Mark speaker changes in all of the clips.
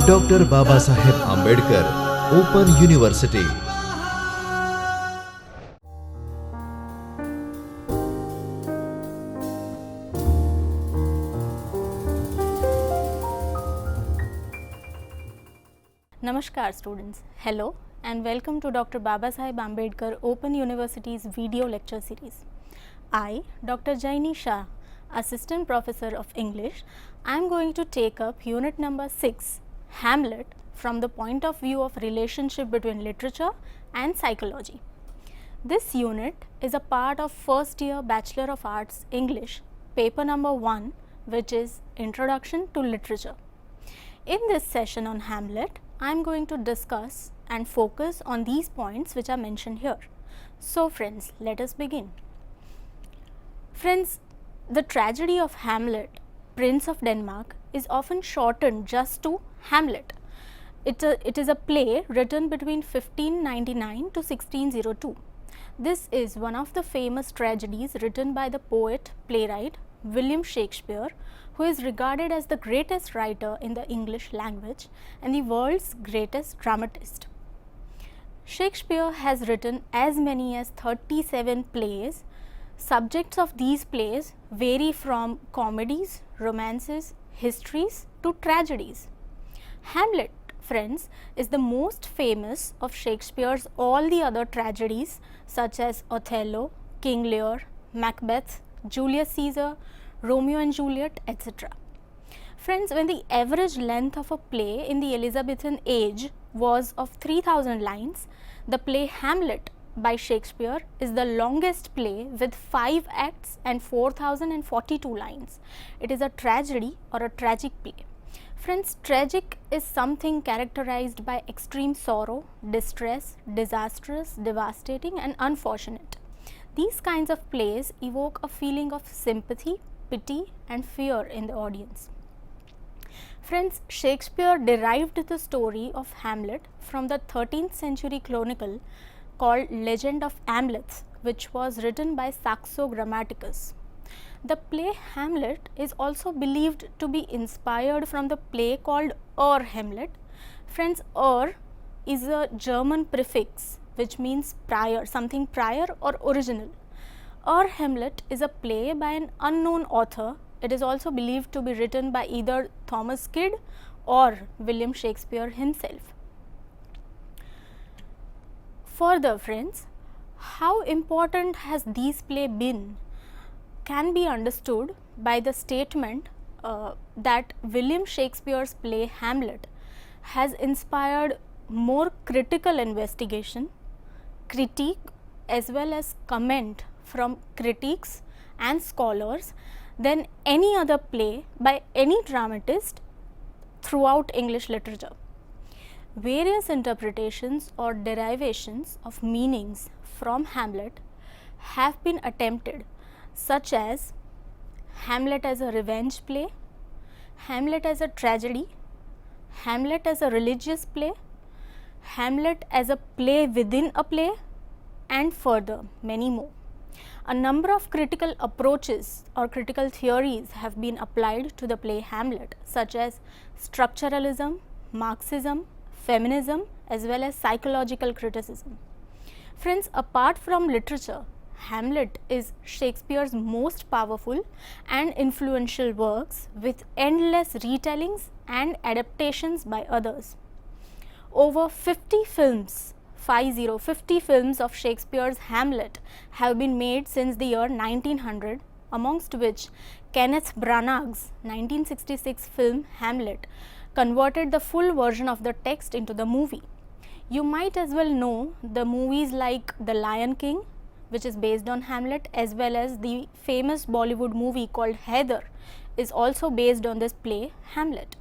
Speaker 1: Doctor Babasaheb Ambedkar open university.
Speaker 2: Namaskar students, hello and welcome to Dr. Babasaheb Ambedkar Open University's video lecture series. I, Dr. Jaini Shah, Assistant Professor of English, I am going to take up unit number 6, Hamlet, from the point of view of relationship between literature and psychology. This unit is a part of first year Bachelor of Arts English, paper number 1, which is Introduction to Literature. In this session on Hamlet, I am going to discuss and focus on these points which are mentioned here. So friends, let us begin. Friends, the tragedy of Hamlet, Prince of Denmark, is often shortened just to Hamlet. It is a play written between 1599 to 1602. This is one of the famous tragedies written by the poet, playwright William Shakespeare, who is regarded as the greatest writer in the English language and the world's greatest dramatist. Shakespeare has written as many as 37 plays. Subjects of these plays vary from comedies, romances, histories to tragedies. Hamlet, friends, is the most famous of Shakespeare's all the other tragedies such as Othello, King Lear, Macbeth, Julius Caesar, Romeo and Juliet, etc. Friends, when the average length of a play in the Elizabethan age was of 3000 lines, the play Hamlet by Shakespeare is the longest play with 5 acts and 4042 lines. It is a tragedy or a tragic play. Friends, tragic is something characterized by extreme sorrow, distress, disastrous, devastating and unfortunate. These kinds of plays evoke a feeling of sympathy, pity and fear in the audience. Friends, Shakespeare derived the story of Hamlet from the 13th century chronicle called Legend of Hamlet, which was written by Saxo Grammaticus. The play Hamlet is also believed to be inspired from the play called Hamlet. Friends, is a German prefix which means prior, something prior or original. Hamlet is a play by an unknown author. It is also believed to be written by either Thomas Kyd or William Shakespeare himself. Further, friends, how important has these play been can be understood by the statement that William Shakespeare's play Hamlet has inspired more critical investigation, critique as well as comment from critics and scholars than any other play by any dramatist throughout English literature. Various interpretations or derivations of meanings from Hamlet have been attempted, such as Hamlet as a revenge play, Hamlet as a tragedy, Hamlet as a religious play, Hamlet as a play within a play, and further many more. A number of critical approaches or critical theories have been applied to the play Hamlet, such as structuralism, Marxism, feminism as well as psychological criticism. Friends, apart from literature, Hamlet is Shakespeare's most powerful and influential works with endless retellings and adaptations by others. Over 50 films of Shakespeare's Hamlet have been made since the year 1900, amongst which Kenneth Branagh's 1966 film Hamlet converted the full version of the text into the movie. You might as well know the movies like The Lion King, which is based on Hamlet, as well as the famous Bollywood movie called Heather is also based on this play Hamlet.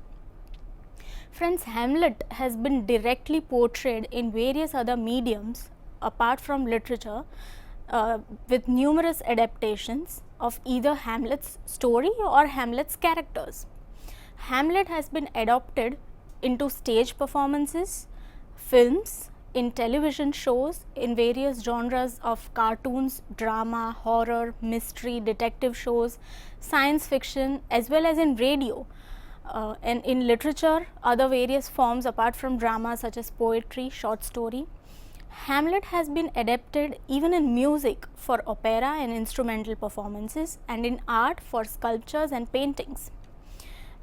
Speaker 2: Friends, Hamlet has been directly portrayed in various other mediums apart from literature with numerous adaptations of either Hamlet's story or Hamlet's characters. Hamlet has been adopted into stage performances, films, in television shows, in various genres of cartoons, drama, horror, mystery, detective shows, science fiction, as well as in radio. And in literature, other various forms apart from drama such as poetry, short story, Hamlet has been adapted even in music for opera and instrumental performances, and in art for sculptures and paintings.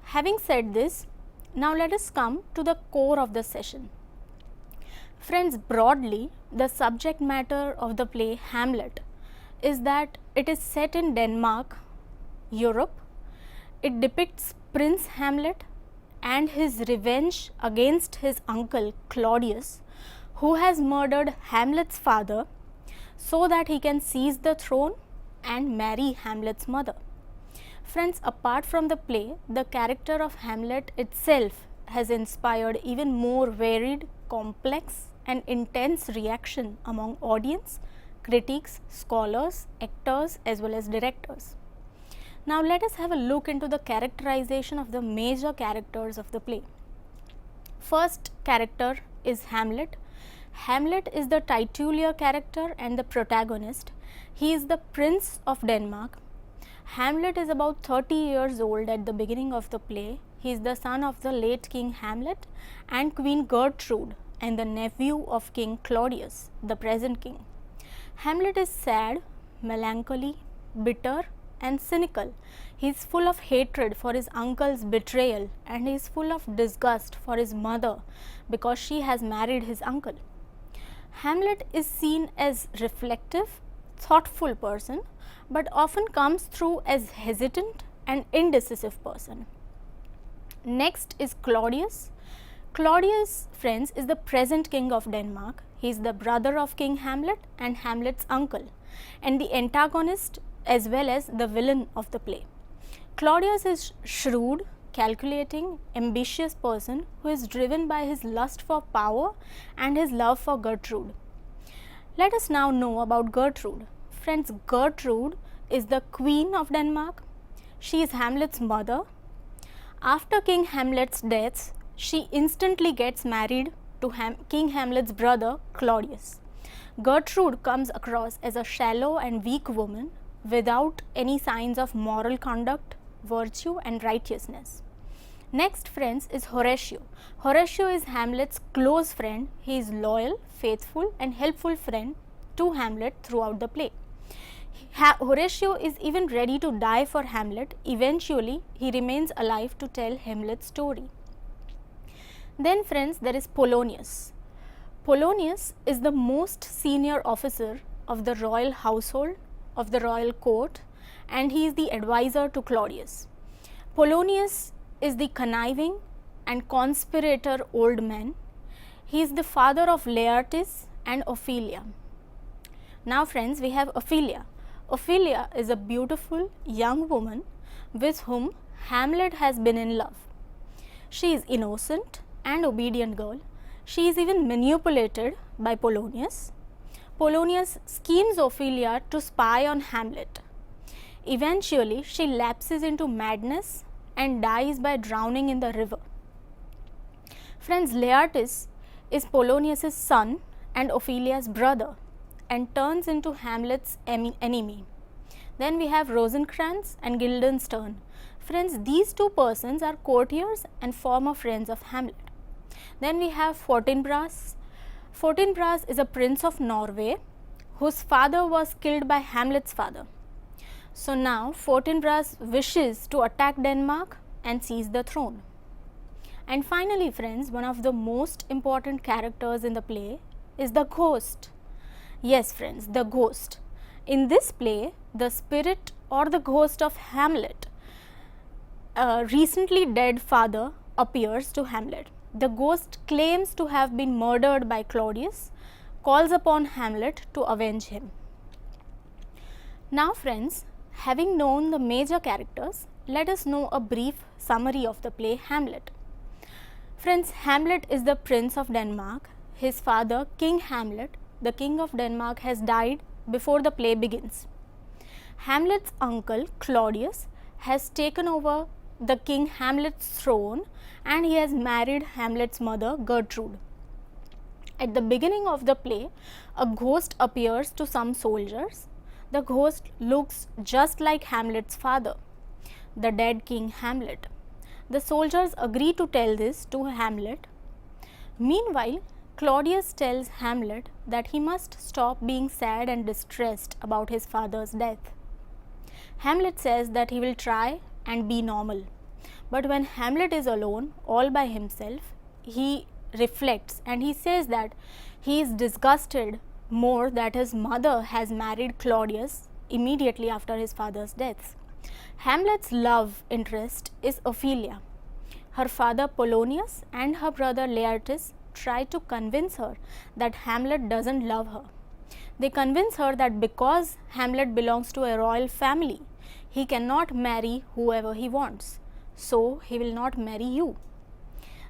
Speaker 2: Having said this, now let us come to the core of the session. Friends, broadly, the subject matter of the play Hamlet is that it is set in Denmark, Europe. It depicts Prince Hamlet and his revenge against his uncle Claudius, who has murdered Hamlet's father so that he can seize the throne and marry Hamlet's mother. Friends, apart from the play, the character of Hamlet itself has inspired even more varied, complex and intense reaction among audience, critics, scholars, actors as well as directors. Now let us have a look into the characterization of the major characters of the play. First character is Hamlet. Hamlet is the titular character and the protagonist. He is the Prince of Denmark. Hamlet is about 30 years old at the beginning of the play. He is the son of the late King Hamlet and Queen Gertrude and the nephew of King Claudius, the present king. Hamlet is sad, melancholy, bitter and cynical. He is full of hatred for his uncle's betrayal and he is full of disgust for his mother because she has married his uncle. Hamlet is seen as reflective, thoughtful person, but often comes through as hesitant and indecisive person. Next is Claudius. Claudius, friends, is the present king of Denmark. He is the brother of King Hamlet and Hamlet's uncle, and the antagonist as well as the villain of the play. Claudius is shrewd, calculating, ambitious person who is driven by his lust for power and his love for Gertrude. Let us now know about Gertrude. Friends, Gertrude is the Queen of Denmark. She is Hamlet's mother. After King Hamlet's death, she instantly gets married to King Hamlet's brother Claudius. Gertrude comes across as a shallow and weak woman without any signs of moral conduct, virtue and righteousness. Next, friends, is Horatio. Horatio is Hamlet's close friend. He is loyal, faithful and helpful friend to Hamlet throughout the play. Horatio is even ready to die for Hamlet. Eventually, he remains alive to tell Hamlet's story. Then, friends, there is Polonius. Polonius is the most senior officer of the royal household, of the royal court, and he is the advisor to Claudius. Polonius is the conniving and conspirator old man. He is the father of Laertes and Ophelia. Now, friends, we have Ophelia. Ophelia is a beautiful young woman with whom Hamlet has been in love. She is innocent and obedient girl. She is even manipulated by Polonius. Polonius schemes Ophelia to spy on Hamlet. Eventually, she lapses into madness and dies by drowning in the river. Friends, Laertes is Polonius' son and Ophelia's brother and turns into Hamlet's enemy. Then we have Rosencrantz and Guildenstern. Friends, these two persons are courtiers and former friends of Hamlet. Then we have Fortinbras. Fortinbras is a prince of Norway whose father was killed by Hamlet's father. So now Fortinbras wishes to attack Denmark and seize the throne. And finally, friends, one of the most important characters in the play is the ghost. Yes, friends, the ghost. In this play, the spirit or the ghost of Hamlet, recently dead father, appears to Hamlet. The ghost claims to have been murdered by Claudius, calls upon Hamlet to avenge him. Now, friends, having known the major characters, let us know a brief summary of the play Hamlet. Friends, Hamlet is the Prince of Denmark. His father, King Hamlet, the King of Denmark, has died before the play begins. Hamlet's uncle, Claudius, has taken over the King Hamlet's throne and he has married Hamlet's mother, Gertrude. At the beginning of the play, a ghost appears to some soldiers. The ghost looks just like Hamlet's father, the dead King Hamlet. The soldiers agree to tell this to Hamlet. Meanwhile, Claudius tells Hamlet that he must stop being sad and distressed about his father's death. Hamlet says that he will try and be normal. But when Hamlet is alone, all by himself, he reflects and he says that he is disgusted more that his mother has married Claudius immediately after his father's death. Hamlet's love interest is Ophelia. Her father Polonius and her brother Laertes try to convince her that Hamlet doesn't love her. They convince her that because Hamlet belongs to a royal family, he cannot marry whoever he wants, so he will not marry you.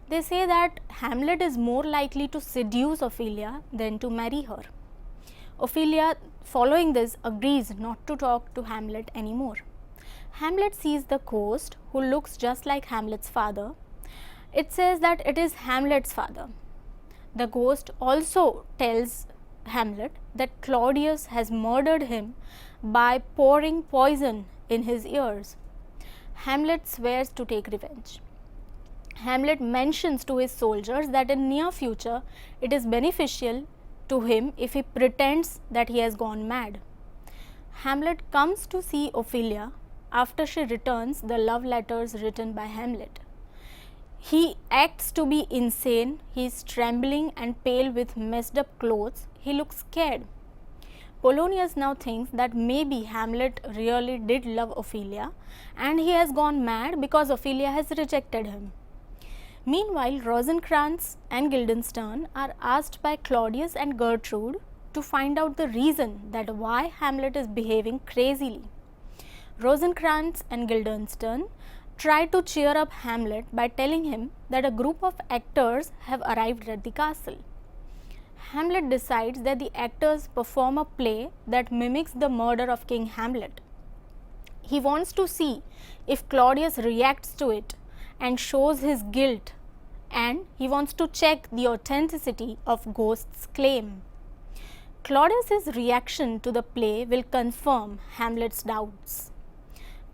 Speaker 2: They say that Hamlet is more likely to seduce Ophelia than to marry her. Ophelia, following this, agrees not to talk to Hamlet anymore. Hamlet sees the ghost who looks just like Hamlet's father. It says that it is Hamlet's father. The ghost also tells Hamlet that Claudius has murdered him by pouring poison in his ears. Hamlet swears to take revenge. Hamlet mentions to his soldiers that in near future it is beneficial to him if he pretends that he has gone mad. Hamlet comes to see Ophelia after she returns the love letters written by Hamlet. He acts to be insane. He is trembling and pale with messed up clothes. He looks scared. Polonius now thinks that maybe Hamlet really did love Ophelia and he has gone mad because Ophelia has rejected him. Meanwhile, Rosencrantz and Guildenstern are asked by Claudius and Gertrude to find out the reason that why Hamlet is behaving crazily. Rosencrantz and Guildenstern try to cheer up Hamlet by telling him that a group of actors have arrived at the castle. Hamlet decides that the actors perform a play that mimics the murder of King Hamlet. He wants to see if Claudius reacts to it and shows his guilt, and he wants to check the authenticity of Ghost's claim. Claudius's reaction to the play will confirm Hamlet's doubts.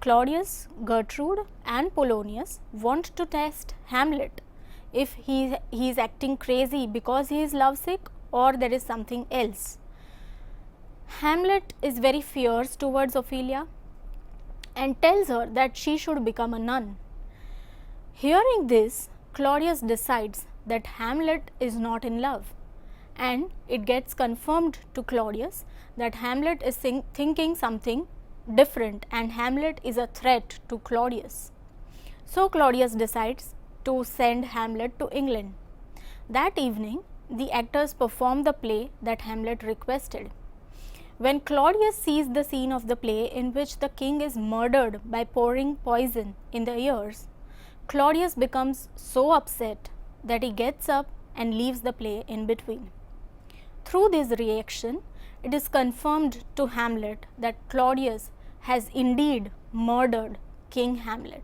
Speaker 2: Claudius, Gertrude and Polonius want to test Hamlet if he is acting crazy because he is lovesick or there is something else. Hamlet is very fierce towards Ophelia and tells her that she should become a nun. Hearing this, Claudius decides that Hamlet is not in love, and it gets confirmed to Claudius that Hamlet is thinking something different and Hamlet is a threat to Claudius. So Claudius decides to send Hamlet to England. That evening, the actors perform the play that Hamlet requested. When Claudius sees the scene of the play in which the king is murdered by pouring poison in the ears, Claudius becomes so upset that he gets up and leaves the play in between. Through this reaction, it is confirmed to Hamlet that Claudius has indeed murdered King Hamlet.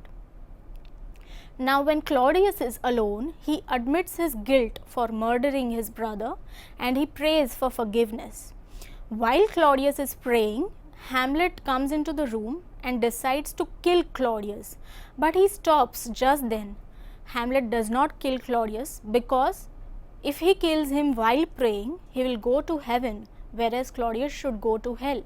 Speaker 2: Now, when Claudius is alone, he admits his guilt for murdering his brother and he prays for forgiveness. While Claudius is praying, Hamlet comes into the room and decides to kill Claudius, but he stops just then. Hamlet does not kill Claudius because if he kills him while praying, he will go to heaven, whereas Claudius should go to hell.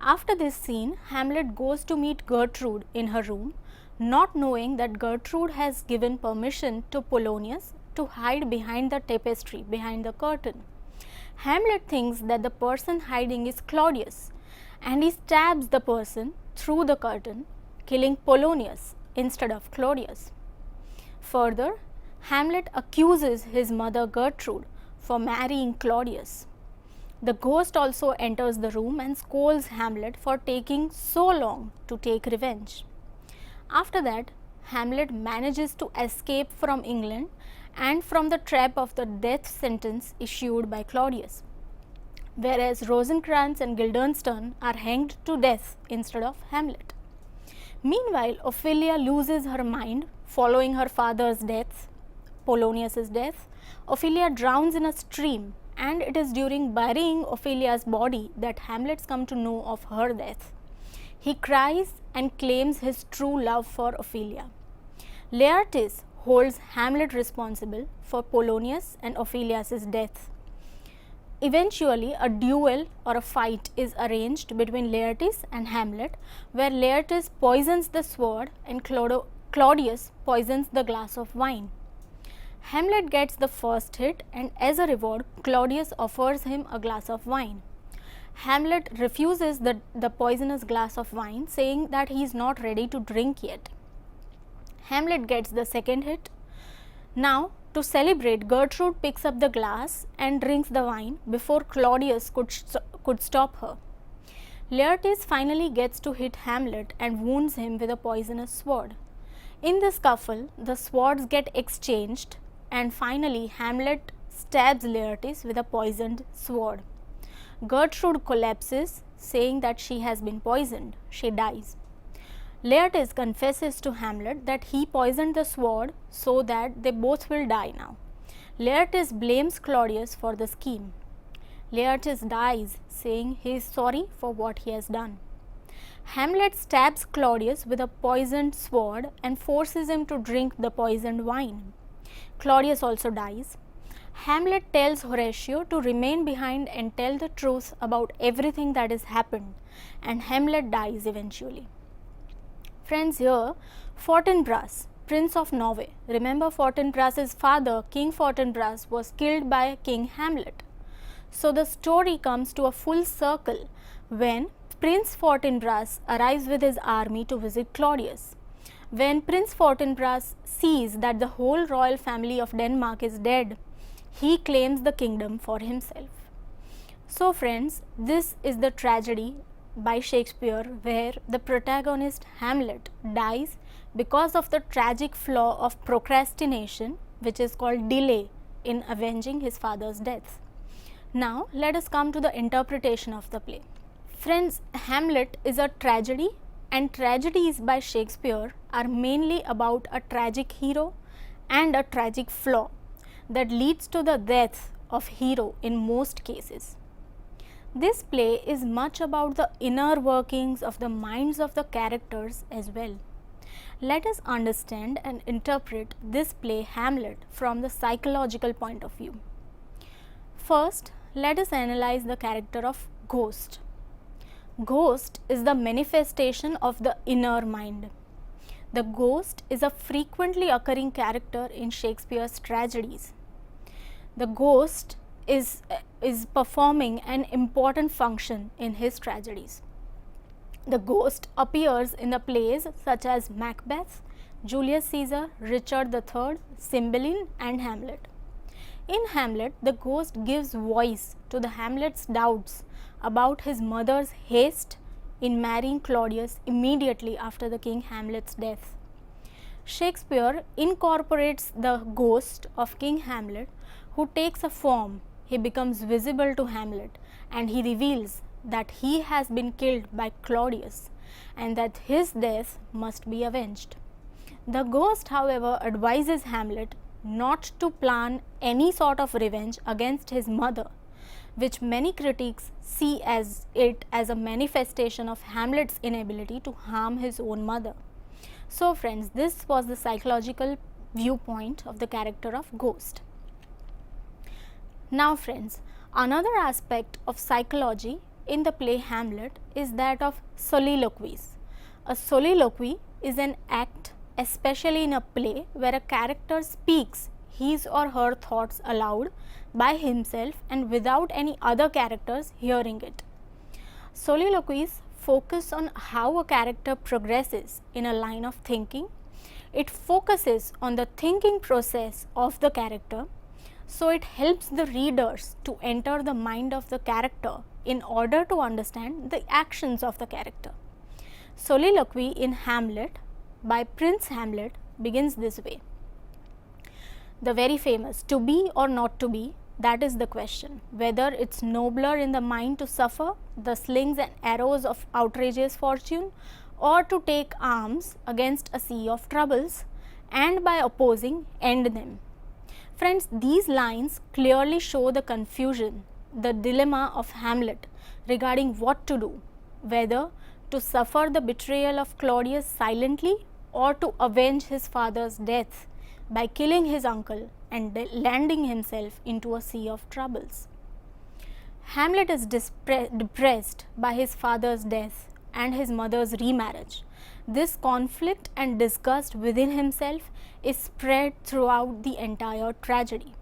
Speaker 2: After this scene, Hamlet goes to meet Gertrude in her room, not knowing that Gertrude has given permission to Polonius to hide behind the tapestry, behind the curtain. Hamlet thinks that the person hiding is Claudius, and he stabs the person through the curtain, killing Polonius instead of Claudius. Further, Hamlet accuses his mother Gertrude for marrying Claudius. The ghost also enters the room and scolds Hamlet for taking so long to take revenge. After that, Hamlet manages to escape from England and from the trap of the death sentence issued by Claudius, whereas Rosencrantz and Guildenstern are hanged to death instead of Hamlet. Meanwhile, Ophelia loses her mind following her father's death, Polonius's death. Ophelia drowns in a stream, and it is during burying Ophelia's body that Hamlet comes to know of her death. He cries and claims his true love for Ophelia. Laertes holds Hamlet responsible for Polonius and Ophelias's death. Eventually, a duel or a fight is arranged between Laertes and Hamlet, where Laertes poisons the sword and Claudius poisons the glass of wine. Hamlet gets the first hit, and as a reward, Claudius offers him a glass of wine. Hamlet refuses the poisonous glass of wine, saying that he is not ready to drink yet. Hamlet gets the second hit. Now, to celebrate, Gertrude picks up the glass and drinks the wine before Claudius could stop her. Laertes finally gets to hit Hamlet and wounds him with a poisonous sword. In the scuffle, the swords get exchanged, and finally Hamlet stabs Laertes with a poisoned sword. Gertrude collapses, saying that she has been poisoned. She dies. Laertes confesses to Hamlet that he poisoned the sword so that they both will die now. Laertes blames Claudius for the scheme. Laertes dies, saying he is sorry for what he has done. Hamlet stabs Claudius with a poisoned sword and forces him to drink the poisoned wine. Claudius also dies. Hamlet tells Horatio to remain behind and tell the truth about everything that has happened, and Hamlet dies eventually. Friends, here Fortinbras, Prince of Norway. Remember, Fortinbras's father, King Fortinbras, was killed by King Hamlet. So the story comes to a full circle when Prince Fortinbras arrives with his army to visit Claudius. When Prince Fortinbras sees that the whole royal family of Denmark is dead, he claims the kingdom for himself. So friends, this is the tragedy by Shakespeare where the protagonist Hamlet dies because of the tragic flaw of procrastination, which is called delay in avenging his father's death. Now let us come to the interpretation of the play. Friends, Hamlet is a tragedy, and tragedies by Shakespeare are mainly about a tragic hero and a tragic flaw that leads to the death of hero in most cases. This play is much about the inner workings of the minds of the characters as well. Let us understand and interpret this play Hamlet from the psychological point of view. First, let us analyze the character of Ghost. Ghost is the manifestation of the inner mind. The ghost is a frequently occurring character in Shakespeare's tragedies. The ghost is performing an important function in his tragedies. The ghost appears in the plays such as Macbeth, Julius Caesar, Richard III, Cymbeline and Hamlet. In Hamlet, the ghost gives voice to the Hamlet's doubts about his mother's haste in marrying Claudius immediately after the King Hamlet's death. Shakespeare incorporates the ghost of King Hamlet, who takes a form. He becomes visible to Hamlet and he reveals that he has been killed by Claudius and that his death must be avenged. The ghost, however, advises Hamlet not to plan any sort of revenge against his mother, which many critics see as a manifestation of Hamlet's inability to harm his own mother. So friends, this was the psychological viewpoint of the character of Ghost. Now friends, another aspect of psychology in the play Hamlet is that of soliloquies. A soliloquy is an act, especially in a play, where a character speaks his or her thoughts aloud by himself and without any other characters hearing it. Soliloquies focus on how a character progresses in a line of thinking. It focuses on the thinking process of the character, so it helps the readers to enter the mind of the character in order to understand the actions of the character. Soliloquy in Hamlet by Prince Hamlet begins this way. The very famous "to be or not to be," that is the question, whether it's nobler in the mind to suffer the slings and arrows of outrageous fortune or to take arms against a sea of troubles and by opposing end them. Friends, these lines clearly show the confusion, the dilemma of Hamlet regarding what to do, whether to suffer the betrayal of Claudius silently or to avenge his father's death by killing his uncle and landing himself into a sea of troubles. Hamlet is depressed by his father's death and his mother's remarriage. This conflict and disgust within himself is spread throughout the entire tragedy.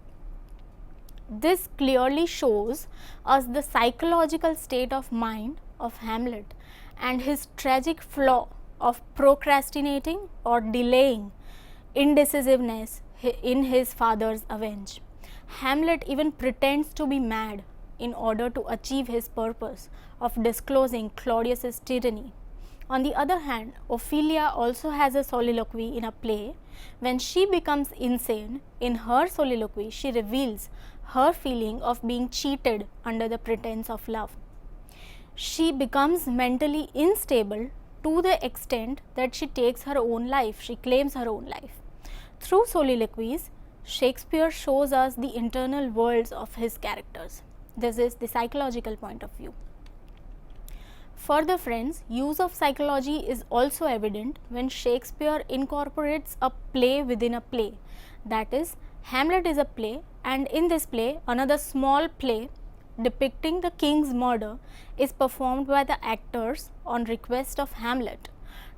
Speaker 2: This clearly shows us the psychological state of mind of Hamlet and his tragic flaw of procrastinating or delaying indecisiveness in his father's avenge. Hamlet even pretends to be mad in order to achieve his purpose of disclosing Claudius's tyranny. On the other hand, Ophelia also has a soliloquy in a play. When she becomes insane, in her soliloquy she reveals her feeling of being cheated under the pretense of love. She becomes mentally unstable to the extent that she takes her own life, she claims her own life. Through soliloquies, Shakespeare shows us the internal worlds of his characters. This is the psychological point of view. Further friends, use of psychology is also evident when Shakespeare incorporates a play within a play. That is, Hamlet is a play, and in this play another small play depicting the king's murder is performed by the actors on request of Hamlet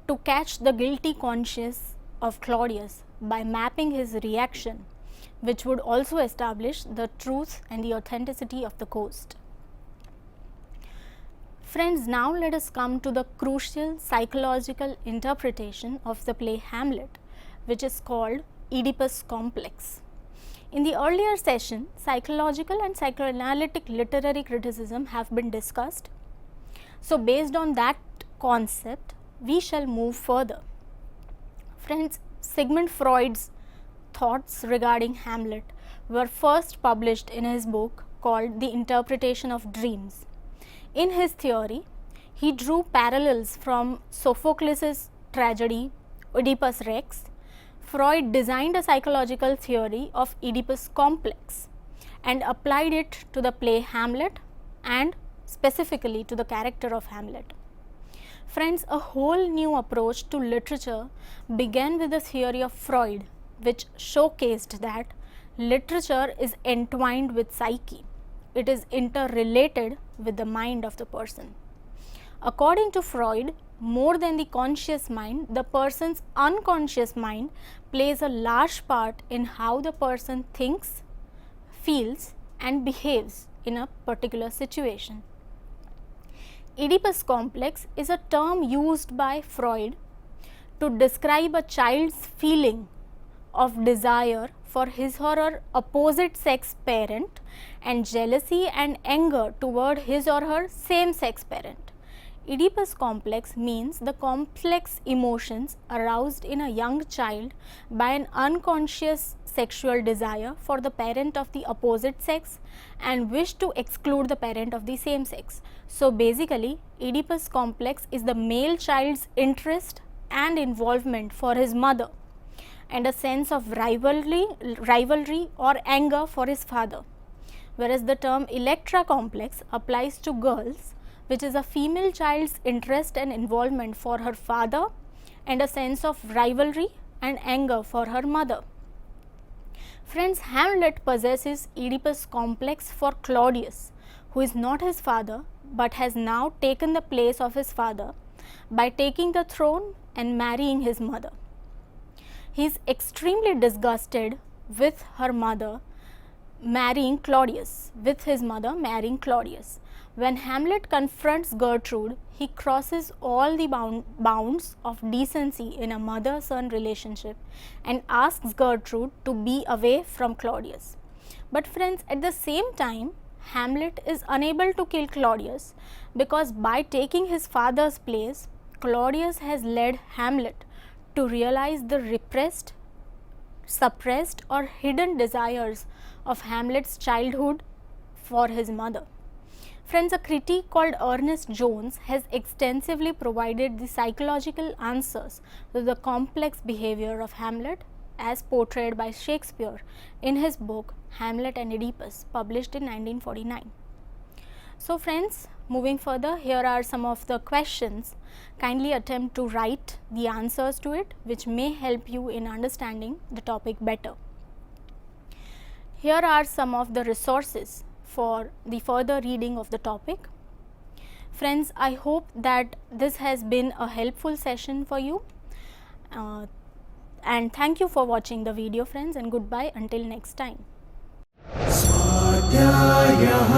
Speaker 2: to catch the guilty conscience of Claudius by mapping his reaction, which would also establish the truth and the authenticity of the ghost. Friends, now let us come to the crucial psychological interpretation of the play Hamlet, which is called Oedipus Complex. In the earlier session, psychological and psychoanalytic literary criticism have been discussed. So, based on that concept, we shall move further. Friends, Sigmund Freud's thoughts regarding Hamlet were first published in his book called The Interpretation of Dreams. In his theory, he drew parallels from Sophocles' tragedy Oedipus Rex. Freud designed a psychological theory of Oedipus Complex and applied it to the play Hamlet and specifically to the character of Hamlet. Friends, a whole new approach to literature began with the theory of Freud, which showcased that literature is entwined with psyche. It is interrelated with the mind of the person. According to Freud, more than the conscious mind, the person's unconscious mind plays a large part in how the person thinks, feels, and behaves in a particular situation. Oedipus complex is a term used by Freud to describe a child's feeling of desire for his or her opposite sex parent and jealousy and anger toward his or her same sex parent. Oedipus complex means the complex emotions aroused in a young child by an unconscious sexual desire for the parent of the opposite sex and wish to exclude the parent of the same sex. So basically, Oedipus complex is the male child's interest and involvement for his mother and a sense of rivalry or anger for his father, whereas the term Electra complex applies to girls, which is a female child's interest and involvement for her father and a sense of rivalry and anger for her mother. Friends, Hamlet possesses Oedipus complex for Claudius, who is not his father but has now taken the place of his father by taking the throne and marrying his mother. He is extremely disgusted with her mother marrying Claudius, When Hamlet confronts Gertrude, he crosses all the bounds of decency in a mother-son relationship and asks Gertrude to be away from Claudius. But friends, at the same time, Hamlet is unable to kill Claudius because by taking his father's place, Claudius has led Hamlet to realize the repressed, suppressed or hidden desires of Hamlet's childhood for his mother. Friends, a critic called Ernest Jones has extensively provided the psychological answers to the complex behavior of Hamlet as portrayed by Shakespeare in his book Hamlet and Oedipus, published in 1949. So friends, moving further, here are some of the questions kindly attempt to write the answers to it, which may help you in understanding the topic better. Here are some of the resources for the further reading of the topic. Friends, I hope that this has been a helpful session for you, and thank you for watching the video, friends, and goodbye until next time.
Speaker 3: स्वाध्यायः